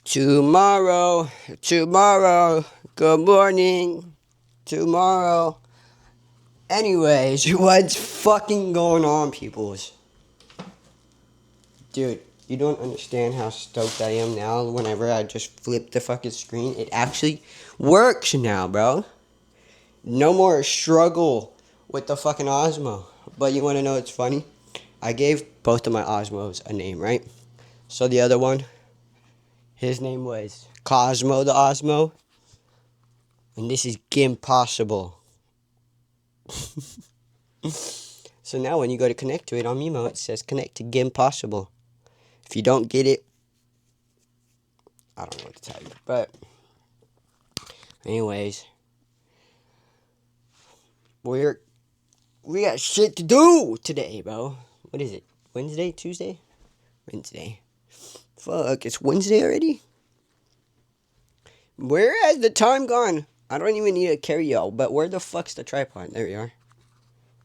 Tomorrow, good morning, tomorrow. Anyways, what's fucking going on, peoples? Dude, you don't understand how stoked I am now whenever I just flip the fucking screen. It actually works now, bro. No more struggle with the fucking Osmo. But you wanna know what's funny? I gave both of my Osmos a name, right? So the other one, his name was Cosmo the Osmo. And this is Gimpossible. So now when you go to connect to it on Mimo, it says connect to Gimpossible. If you don't get it, I don't know what to tell you. But anyways, we got shit to do today, bro. What is it? Wednesday? Tuesday? Wednesday. Fuck, it's Wednesday already? Where has the time gone? I don't even need to carry y'all, but where the fuck's the tripod? There we are.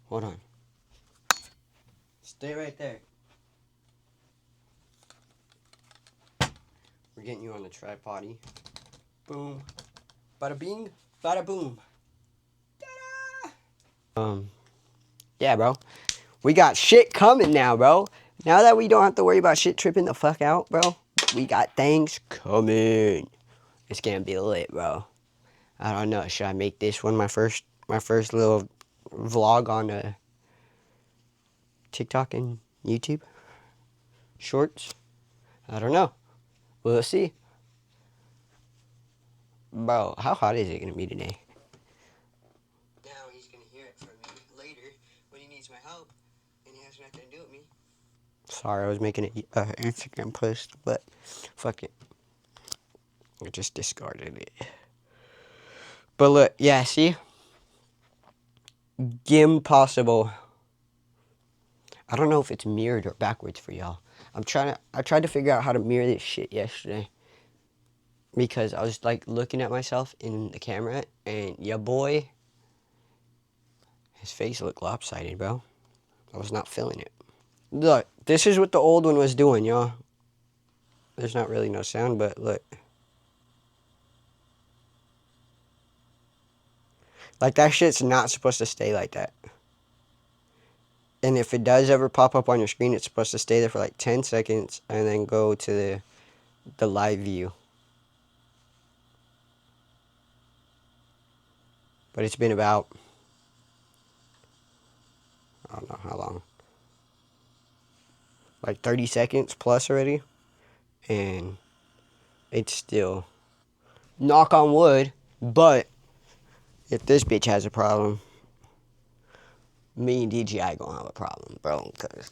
Hold on. Stay right there. We're getting you on the tripod. Boom. Bada bing, bada boom. Ta-da! Yeah, bro. We got shit coming now, bro. Now that we don't have to worry about shit tripping the fuck out, bro, we got things coming. It's gonna be lit, bro. I don't know. Should I make this one my first little vlog on TikTok and YouTube Shorts? I don't know. We'll see. Bro, how hot is it gonna be today? Now he's gonna hear it from me later when he needs my help and he has nothing to do with me. Sorry, I was making an Instagram post, but fuck it. I just discarded it. But look, yeah, see? Gimpossible. I don't know if it's mirrored or backwards for y'all. I tried to figure out how to mirror this shit yesterday. Because I was like looking at myself in the camera and ya boy, his face looked lopsided, bro. I was not feeling it. Look, this is what the old one was doing, y'all. There's not really no sound, but look. Like, that shit's not supposed to stay like that. And if it does ever pop up on your screen, it's supposed to stay there for like 10 seconds and then go to the live view. But it's been about, I don't know how long. Like 30 seconds plus already. And it's still, knock on wood, but if this bitch has a problem, me and DJI gonna have a problem, bro, because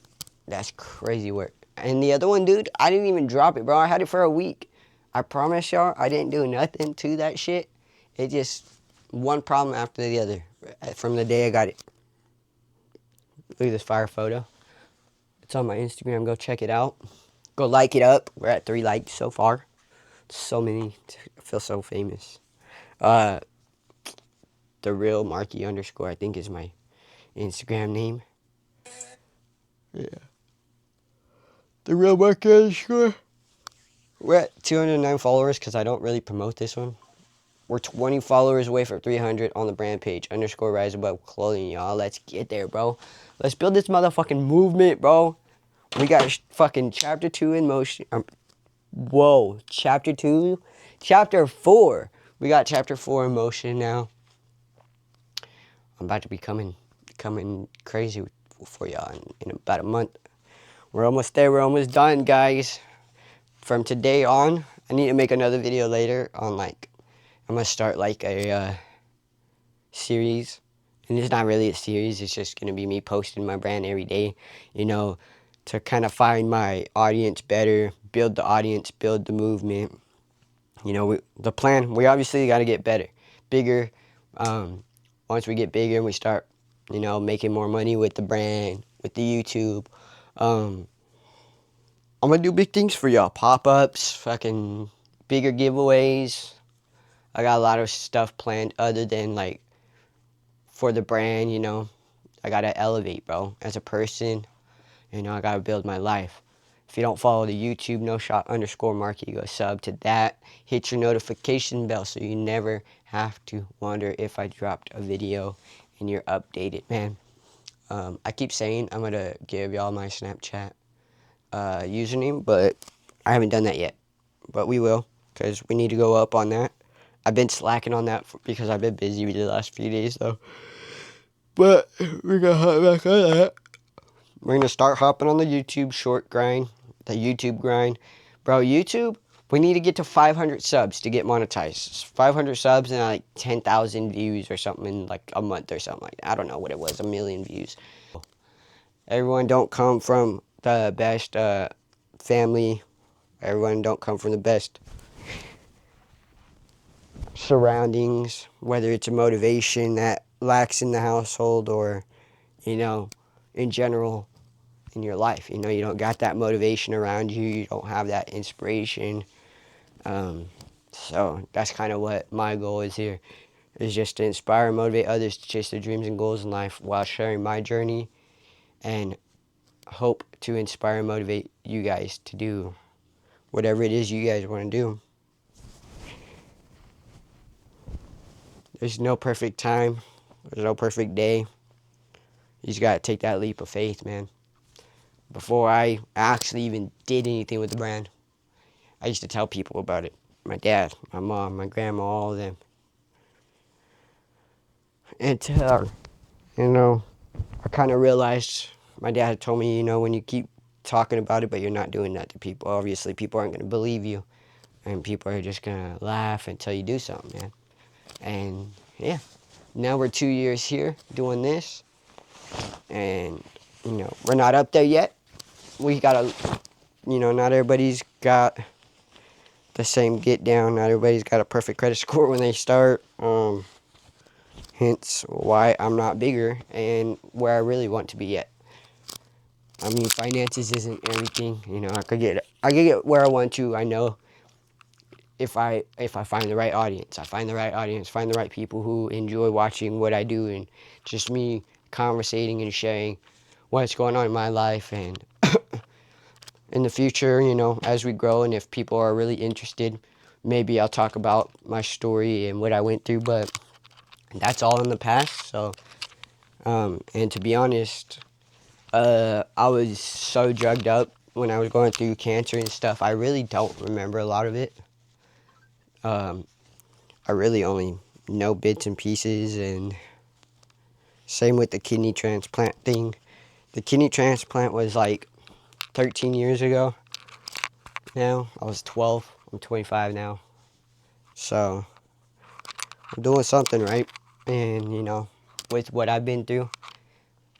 that's crazy work. And the other one, dude, I didn't even drop it, bro. I had it for a week. I promise y'all, I didn't do nothing to that shit. It just, one problem after the other from the day I got it. Look at this fire photo. It's on my Instagram. Go check it out. Go like it up. We're at 3 likes so far. So many. I feel so famous. The real Marky _ I think is my Instagram name. Yeah. The real Marky _ We're at 209 followers because I don't really promote this one. We're 20 followers away from 300 on the brand page. _ Rise Above Clothing, y'all. Let's get there, bro. Let's build this motherfucking movement, bro. We got fucking chapter 2 in motion. Whoa. Chapter 2? Chapter 4. We got chapter 4 in motion now. I'm about to be coming crazy for y'all in about a month. We're almost there. We're almost done, guys. From today on, I need to make another video later on, like, I'm going to start, like, a series. And it's not really a series. It's just going to be me posting my brand every day, you know, to kind of find my audience better, build the audience, build the movement. You know, the plan, we obviously got to get better, bigger. Once we get bigger and we start, you know, making more money with the brand, with the YouTube, I'm going to do big things for y'all. Pop-ups, fucking bigger giveaways. I got a lot of stuff planned other than, like, for the brand, you know. I got to elevate, bro, as a person. You know, I got to build my life. If you don't follow the YouTube no shot underscore market, go sub to that. Hit your notification bell so you never have to wonder if I dropped a video and you're updated, man. I keep saying I'm gonna give y'all my Snapchat username, but I haven't done that yet. But we will, because we need to go up on that. I've been slacking on that because I've been busy the last few days, though. But we're gonna hop back on that. We're gonna start hopping on the YouTube short grind, the YouTube grind. Bro, YouTube, we need to get to 500 subs to get monetized. 500 subs and like 10,000 views or something in like a month or something like that. I don't know what it was, 1 million views. Everyone don't come from the best family. Everyone don't come from the best surroundings, whether it's a motivation that lacks in the household or, you know, in general in your life. You know, you don't got that motivation around you. You don't have that inspiration. So that's kind of what my goal is here, is just to inspire and motivate others to chase their dreams and goals in life while sharing my journey, and hope to inspire and motivate you guys to do whatever it is you guys want to do. There's no perfect time. There's no perfect day. You just got to take that leap of faith, man. Before I actually even did anything with the brand, I used to tell people about it. My dad, my mom, my grandma, all of them. Until, I kind of realized, my dad had told me, when you keep talking about it, but you're not doing that to people, obviously people aren't going to believe you. And people are just going to laugh until you do something, man. And, yeah. Now we're 2 years here doing this. And, we're not up there yet. We got to, not everybody's got the same get down. Not everybody's got a perfect credit score when they start. Hence why I'm not bigger and where I really want to be yet. I mean, finances isn't everything. I could get where I want to. I know if I find the right audience. Find the right people who enjoy watching what I do, and just me conversating and sharing what's going on in my life. And in the future, as we grow, and if people are really interested, maybe I'll talk about my story and what I went through, but that's all in the past. So, and to be honest, I was so drugged up when I was going through cancer and stuff. I really don't remember a lot of it. I really only know bits and pieces, and same with the kidney transplant thing. The kidney transplant was like 13 years ago now. I was 12. I'm 25 now. So, I'm doing something right. And, with what I've been through,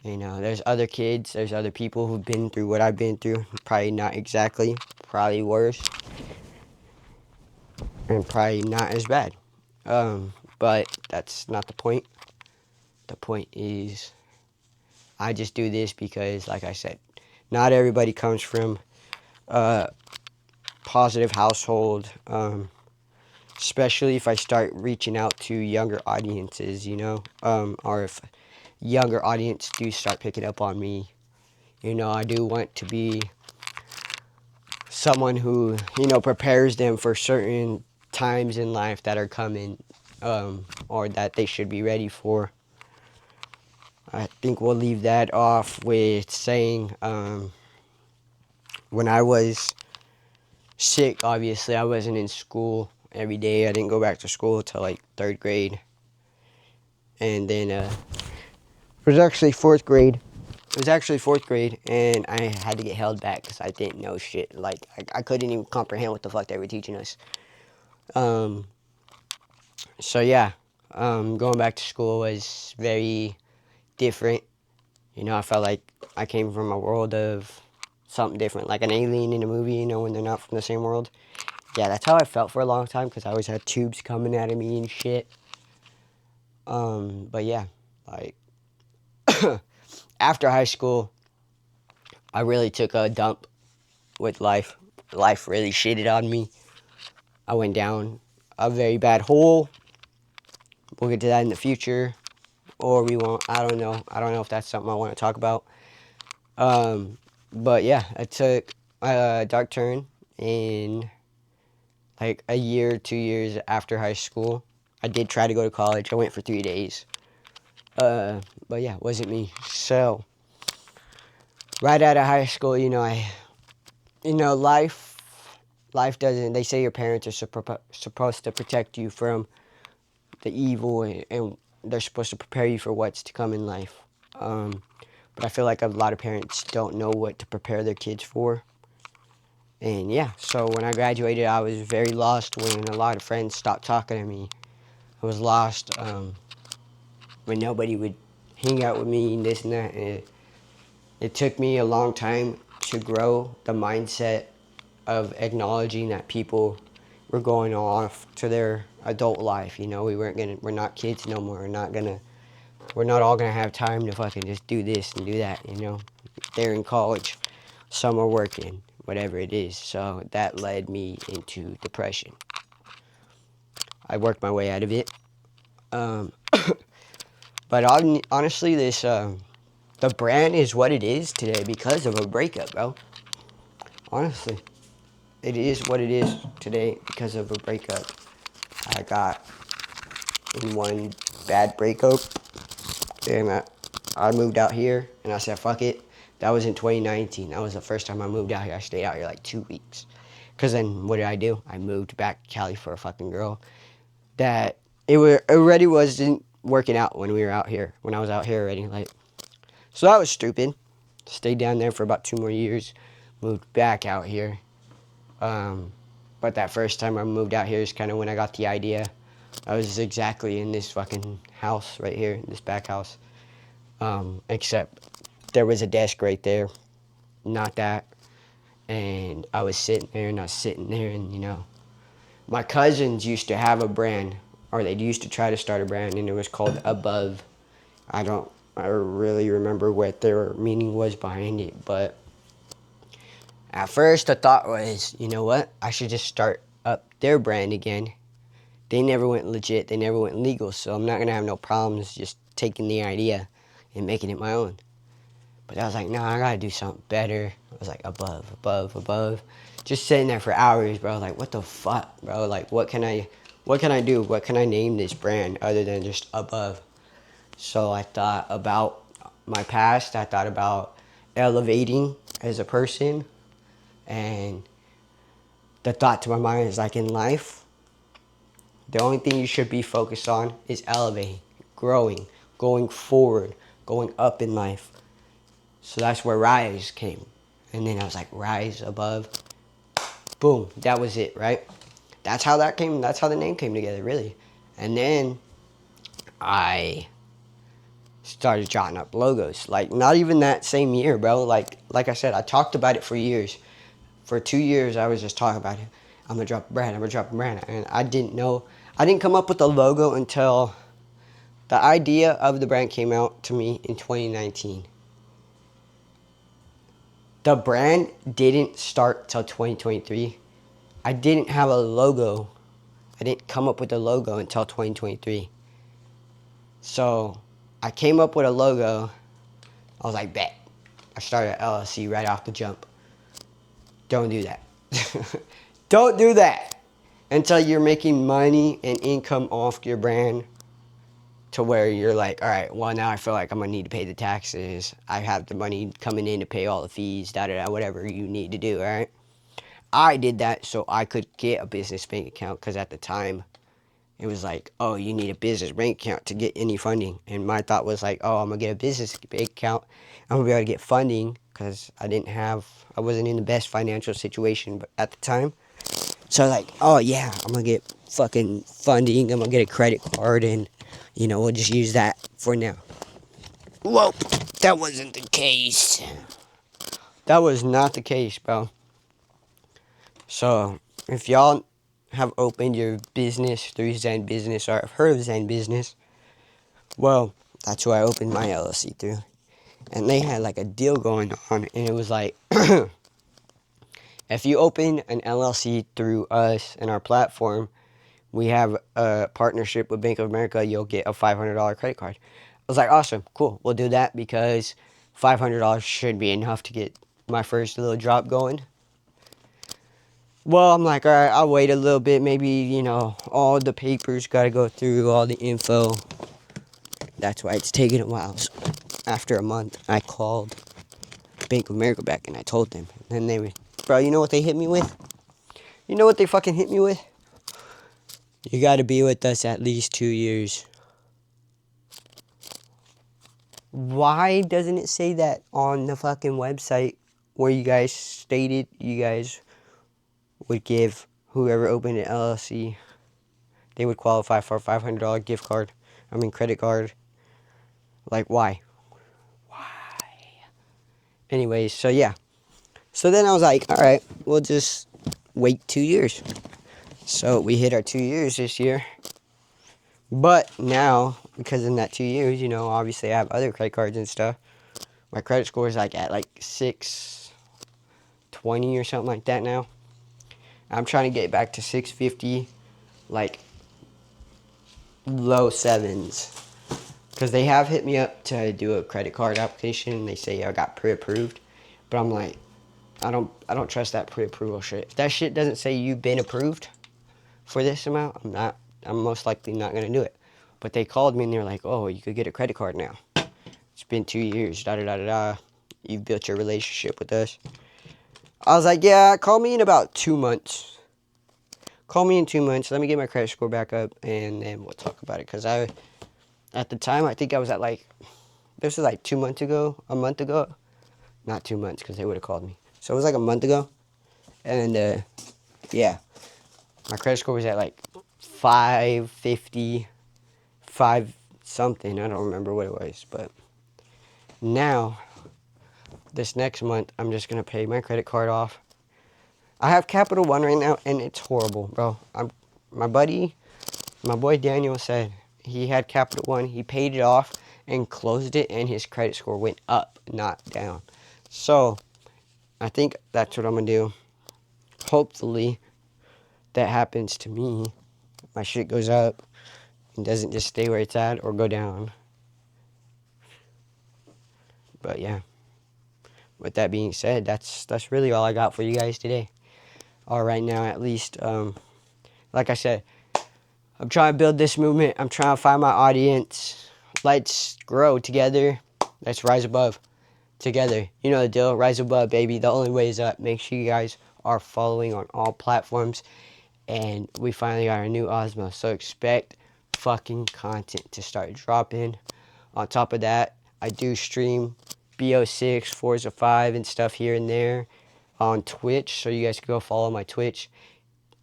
there's other kids, there's other people who've been through what I've been through. Probably not exactly, probably worse. And probably not as bad. But that's not the point. The point is, I just do this because, like I said, not everybody comes from a positive household. Especially if I start reaching out to younger audiences, or if younger audience do start picking up on me. I do want to be someone who, prepares them for certain times in life that are coming, or that they should be ready for. I think we'll leave that off with saying, when I was sick, obviously, I wasn't in school every day. I didn't go back to school until like 3rd grade. And then, it was actually 4th grade. And I had to get held back because I didn't know shit. Like, I couldn't even comprehend what the fuck they were teaching us. So, yeah, going back to school was very different. I felt like I came from a world of something different, like an alien in a movie, when they're not from the same world. Yeah, that's how I felt for a long time, because I always had tubes coming out of me and shit. But yeah, like, after high school, I really took a dump with life. Life really shitted on me. I went down a very bad hole. We'll get to that in the future, or we won't. I don't know. I don't know if that's something I want to talk about. But yeah, I took dark turn in like a year, 2 years after high school. I did try to go to college. I went for 3 days. But yeah, it wasn't me. So right out of high school, life doesn't. They say your parents are supposed to protect you from the evil, and they're supposed to prepare you for what's to come in life. But I feel like a lot of parents don't know what to prepare their kids for. And yeah, so when I graduated, I was very lost when a lot of friends stopped talking to me. I was lost when nobody would hang out with me and this and that. And it took me a long time to grow the mindset of acknowledging that people were going off to their adult life. We're not kids no more. We're not all gonna have time to fucking just do this and do that. They're in college, some are working, whatever it is. So that led me into depression. I worked my way out of it. Um, but honestly, the brand is what it is today because of a breakup, bro. Honestly, it is what it is today because of a breakup. I got in one bad breakup, and I moved out here, and I said, fuck it. That was in 2019. That was the first time I moved out here. I stayed out here like 2 weeks. Because then what did I do? I moved back to Cali for a fucking girl that already wasn't working out when we were out here, when I was out here already. So that was stupid. Stayed down there for about 2 more years, moved back out here. But that first time I moved out here is kind of when I got the idea. I was exactly in this fucking house right here, this back house. Except there was a desk right there, not that. And I was sitting there, and my cousins used to have a brand, or they used to try to start a brand, and it was called Above. I don't really remember what their meaning was behind it, but at first the thought was, you know what, I should just start up their brand again. They never went legit, they never went legal, so I'm not going to have no problems just taking the idea and making it my own. But I was like, nah, I gotta do something better. I was like, above, above, above. Just sitting there for hours, bro. Like, what the fuck, bro? Like, what can I do? What can I name this brand other than just above? So I thought about my past. I thought about elevating as a person. And the thought to my mind is like, in life, the only thing you should be focused on is elevating, growing, going forward, going up in life. So that's where Rise came. And then I was like, Rise above. Boom. That was it, right? That's how that came. That's how the name came together, really. And then I started jotting up logos. Like, not even that same year, bro. Like I said, I talked about it for years. For 2 years, I was just talking about it. I'm going to drop a brand. I'm going to drop a brand. And I didn't know. I didn't come up with the logo until the idea of the brand came out to me in 2019. The brand didn't start till 2023. I didn't have a logo. I didn't come up with a logo until 2023. So I came up with a logo. I was like, bet. I started an LLC right off the jump. Don't do that. Don't do that until you're making money and income off your brand to where you're like, all right, well, now I feel like I'm going to need to pay the taxes. I have the money coming in to pay all the fees, whatever you need to do, all right? I did that so I could get a business bank account because at the time it was like, oh, you need a business bank account to get any funding. And my thought was like, oh, I'm going to get a business bank account. I'm going to be able to get funding because I wasn't in the best financial situation at the time. So like, oh yeah, I'm going to get fucking funding. I'm going to get a credit card and, we'll just use that for now. Whoa, that wasn't the case. That was not the case, bro. So, if y'all have opened your business through Zen Business or have heard of Zen Business, well, that's who I opened my LLC through. And they had like a deal going on, and it was like, if you open an LLC through us and our platform, we have a partnership with Bank of America, you'll get a $500 credit card. I was like, awesome, cool, we'll do that because $500 should be enough to get my first little drop going. Well, I'm like, all right, I'll wait a little bit. Maybe, you know, all the papers got to go through, all the info. That's why it's taking a while. So after a month, I called Bank of America back and I told them. And then they were, bro, you know what they hit me with? You know what they fucking hit me with? You got to be with us at least 2 years. Why doesn't it say that on the fucking website where you guys stated you guys would give whoever opened an LLC, they would qualify for a $500 gift card? I mean, credit card. Like, why? Anyways, so yeah. So then I was like, all right, we'll just wait 2 years. So we hit our 2 years this year. But now, because in that 2 years, you know, obviously I have other credit cards and stuff. My credit score is like at like 620 or something like that now. I'm trying to get back to 650, like low sevens. Because they have hit me up to do a credit card application and they say I got pre-approved. But I'm like, I don't trust that pre-approval shit. If that shit doesn't say you've been approved for this amount, I'm most likely not gonna do it. But they called me and they're like, oh, you could get a credit card now. It's been 2 years, da da da da da. You've built your relationship with us. I was like, yeah, call me in about 2 months. Call me in 2 months. Let me get my credit score back up and then we'll talk about it. Because at the time, I think I was at like, this was like 2 months ago, a month ago. Not 2 months because they would have called me. So it was like a month ago. And yeah, my credit score was at like 550, 5 something. I don't remember what it was. But now, this next month, I'm just going to pay my credit card off. I have Capital One right now, and it's horrible, bro. My boy Daniel said he had Capital One. He paid it off and closed it, and his credit score went up, not down. So, I think that's what I'm going to do. Hopefully, that happens to me. My shit goes up and doesn't just stay where it's at or go down. But yeah. With that being said, that's really all I got for you guys today. Or right now, at least. Like I said, I'm trying to build this movement. I'm trying to find my audience. Let's grow together. Let's rise above together. You know the deal. Rise above, baby. The only way is up. Make sure you guys are following on all platforms. And we finally got our new Osmo. So expect fucking content to start dropping. On top of that, I do stream BO6, Forza 5 and stuff here and there on Twitch. So you guys can go follow my Twitch.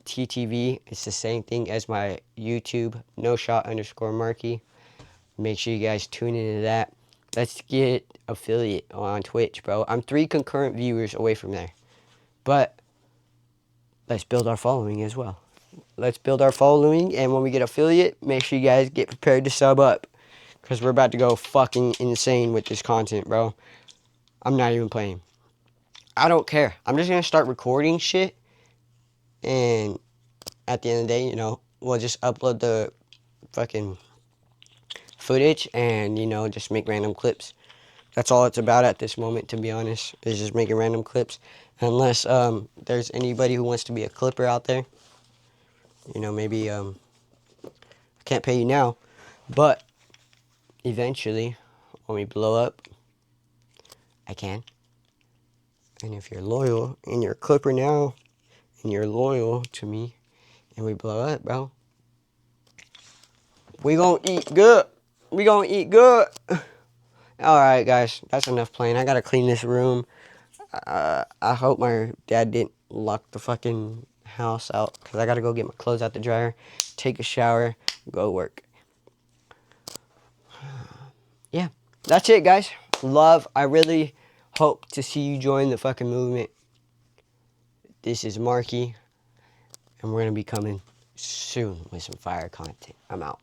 TTV, it's the same thing as my YouTube, noshot_Marky. Make sure you guys tune into that. Let's get affiliate on Twitch, bro. I'm 3 concurrent viewers away from there. But let's build our following as well. Let's build our following, and when we get affiliate, make sure you guys get prepared to sub up. Because we're about to go fucking insane with this content, bro. I'm not even playing. I don't care. I'm just going to start recording shit. And at the end of the day, you know, we'll just upload the fucking footage and, you know, just make random clips. That's all it's about at this moment, to be honest, is just making random clips. Unless there's anybody who wants to be a clipper out there. You know, maybe I can't pay you now, but eventually, when we blow up, I can. And if you're loyal and you're a clipper now, and you're loyal to me, and we blow up, bro, we gonna eat good. We gonna eat good. Alright, guys, that's enough playing. I gotta clean this room. I hope my dad didn't lock the fucking house out, because I gotta go get my clothes out the dryer, take a shower, go work. Yeah, that's it, guys. Love. I really hope to see you join the fucking movement. This is Marky, and we're going to be coming soon with some fire content. I'm out.